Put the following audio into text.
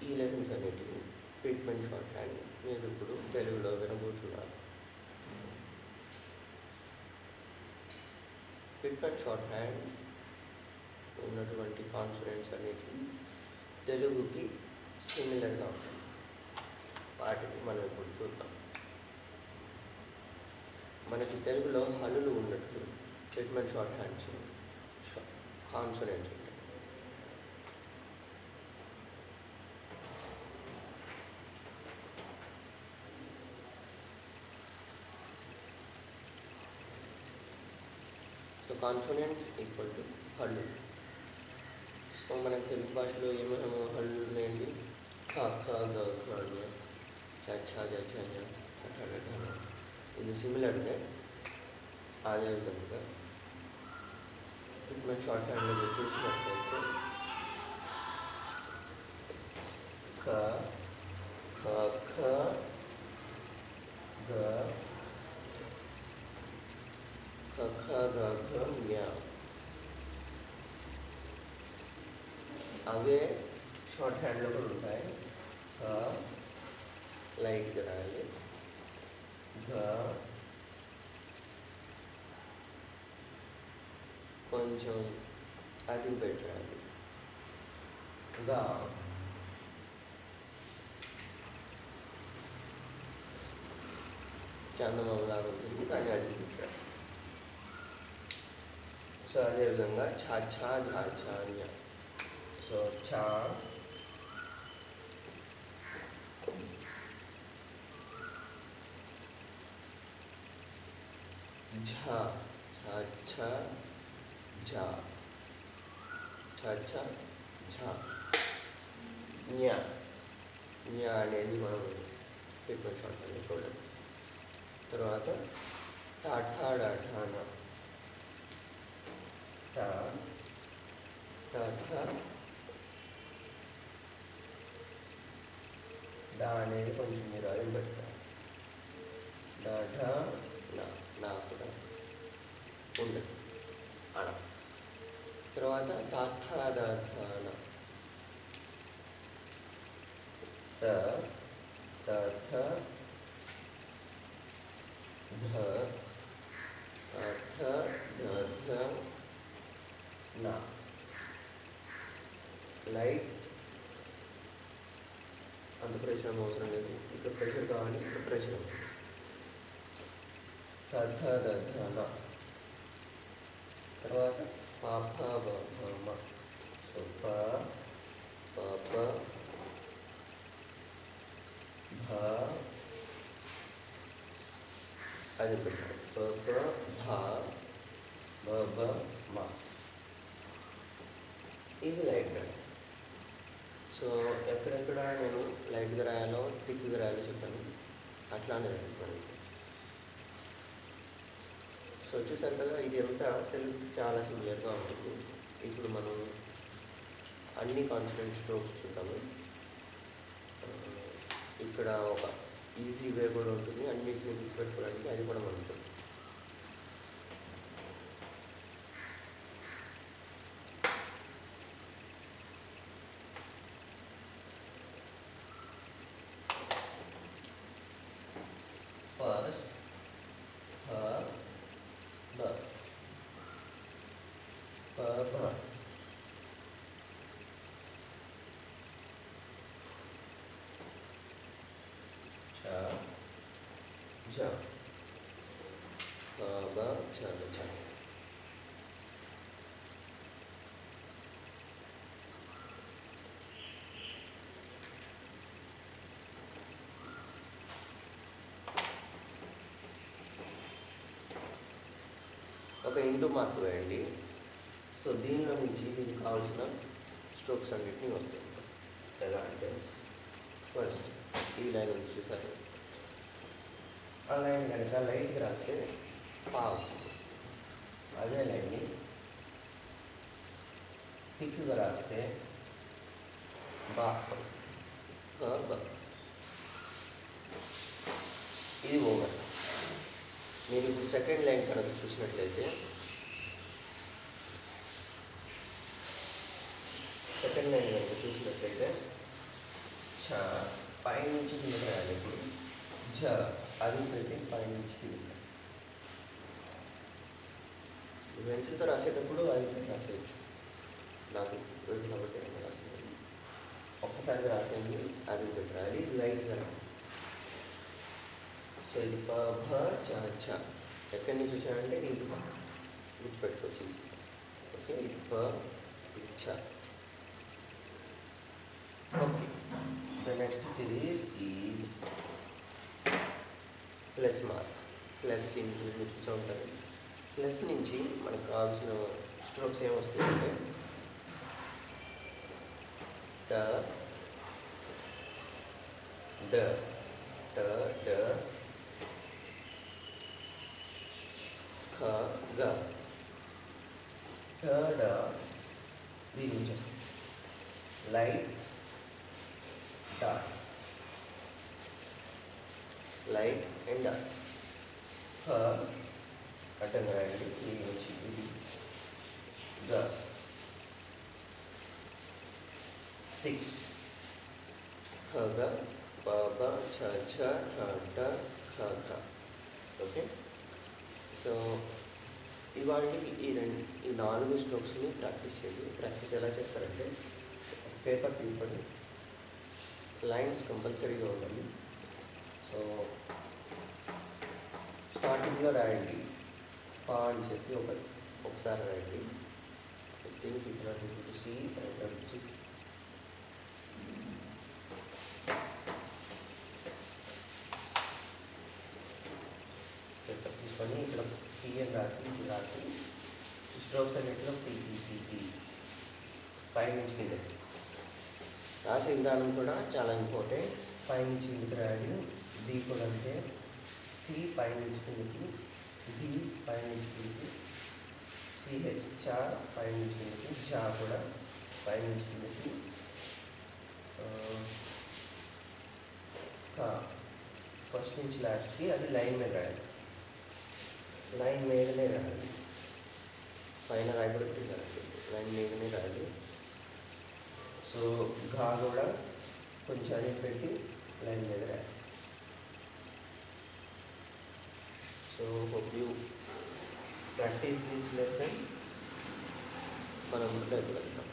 ఈ లెసన్స్ అనేటివి treatment short hand మీరు ఇప్పుడు తెలుగులో వినబోతున్నారు. ట్రీట్మెంట్ షార్ట్ హ్యాండ్ ఉన్నటువంటి కాన్సనెంట్స్ అనేటివి తెలుగుకి సిమిలర్గా ఉంటాయి. వాటిని మనం ఇప్పుడు చూద్దాం. మనకి తెలుగులో హల్లులు ఉన్నట్లు ట్రీట్మెంట్ షార్ట్ హ్యాండ్స్ కాన్సనెంట్స్ ఉంటాయి. సో కాన్సనెంట్స్ ఈక్వల్ టు హల్లు. సో మనకి తెలుగు భాషలో ఏమేమో హల్లులు ఉన్నాయండి. ఖ ఖ గ ఘ ఞ చ ఛ జ ఝ ఞ ఠ ఠ డ ఢ ణ. ఇది సిమిలర్గా అదేవిధంగా ట్రీట్మెంట్ షార్ట్ హ్యాండ్లో మీరు చూసినట్లయితే ఖ ఖ ఖ గ ఖ ఖ గ ఘ ఞ. అవే షార్ట్ హ్యాండ్లో కూడా ఉంటాయి. లైట్గా రాయాలి. ఘ కొంచెం అది పెట్టాలి. గా చందమామలాగా ఉంటుంది కానీ అది పెట్టాలి. సో అదేవిధంగా ఛ ఛ ఝ ఝ ఞ. సో ఛ ఝ ఛ ఛ ఝ ఛ ఛ ఝ ఞ. ఞ అనేది మనం ట్రీట్మెంట్ షార్ట్ హ్యాండ్ చూడండి. తర్వాత ఠ ఠ డ ఢ ణ. ఠ ఠ ఠ డ అనేది కొంచెం మీరు అయం పెట్టాలి. డ ఢ న. నా కూడా ఉండదు అడ. తర్వాత త థ ద థ న. త త థ ధ త థ ధ ధ న. లైట్ అంత ప్రెషర్ అవసరం లేదు. ఇక్కడ ప్రెషర్ కావాలి, ఇక్కడ ప్రెషర్ అవసరం. త థ ద ధ న. తర్వాత ప ఫ బ భ మ. సో ప ప ప భ అది పెట్టాలి. ప ప భ బ బ మ. ఇది లైట్ రాయాలి. సో ఎక్కడెక్కడ నేను లైట్గా రాయాలో థిక్గా రాయాలో చెప్పాను, అట్లానే రాయాలి. సో చూసారు కదా, ఇది ఎంత తెలుగు చాలా సిమిలర్గా ఉంటుంది. ఇప్పుడు మనం అన్ని కాన్స్టెంట్ స్ట్రోక్స్ చూద్దాము. ఇక్కడ ఒక ఈజీ వే కూడా ఉంటుంది అన్నింటినీ గుర్తుపెట్టుకోవడానికి, అది కూడా మనం చూద్దాం. ఫస్ట్ ప భ ఛ ఝ ప భ ఛ ఝ. ఒక ఇంటూ మార్క్ వేయండి. సో దీనిలో నుంచి దీనికి కావాల్సిన స్ట్రోక్స్ అన్నింటినీ వస్తాయి. ఎలా అంటే ఫస్ట్ ఈ లైన్ నుంచి చూసారు, ఆ లైన్ కనుక లైట్గా రాస్తే పా అవుతుంది. అదే లైన్ని థిక్గా రాస్తే బా. ఇది ఓవర్. మీరు ఇప్పుడు సెకండ్ లైన్ కనుక చూసినట్లయితే సెకండ్ లైన్ కనుక చూసినట్లయితే ఛ పైనుంచి కిందకి రాయాలి. ఇప్పుడు ఝ అది పెట్టి పైనుంచి కిందకి పెన్సిల్తో రాసేటప్పుడు అది పెట్టి రాసేయచ్చు. నాకు రోజు కాబట్టి రాసేది ఒక్కసారి రాసేయండి. అది పెట్టి రాయాలి. ఇది లైట్గా రాయాలి. సో ఇది ప భ చ ఛ ఎక్కడి నుంచి వచ్చాడంటే ఇది గుర్తుపెట్టుకోవచ్చు. ఓకే, ఇది ప ఇది ఛ. Okay, the next series is plus mark. Plus simple చూస్తూ ఉంటారు. ప్లస్ నుంచి మనకు కావాల్సిన స్ట్రోక్స్ ఏమొస్తాయంటే ట డ ట డ ఖ గ ట డ దీని నుంచి వస్తుంది. Light dark, light and dark. ఖ అడ్డంగా రాయండి. దీని నుంచి ఇది గ థిక్, ఖ గ ప బ ఛ ఛ ఠ ఠ ఖ ఖ. ఓకే, సో ఇవాళకి ఈ 4 స్ట్రోక్స్ని ప్రాక్టీస్ చేయండి. ప్రాక్టీస్ ఎలా చేస్తారంటే పేపర్ తీసుకోండి. లైన్స్ కంపల్సరీగా ఉండాలి. సో స్టార్టింగ్లో రాయండి పా అని చెప్పి ఒకసారి రాయండి. దీనికి సి పేపర్ తీసుకొని ఇక్కడ పి అని రాసి స్ట్రోక్స్ అన్నింటిలో పి పై నుంచి కింద రాసే విధానం కూడా చాలా ఇంపార్టెంట్. పై నుంచి కిందకి రాయాలి. డి కూడా అంటే టీ పై నుంచి కిందకి, డి పై నుంచి కిందకి, సిహెచ్ చా పై నుంచి కిందకి, జా కూడా పై నుంచి కిందకి, కా ఫస్ట్ నుంచి లాస్ట్కి అది లైన్ మీద రాయాలి. లైన్ మీదనే రాయాలి. పైన రాయబడి లైన్ మీదనే రాయాలి. సో ఘా కూడా కొంచెం అనేది పెట్టి లైన్ మీద రాయాలి. So hope you practice this lesson. మనం రేపు వెళ్తాం.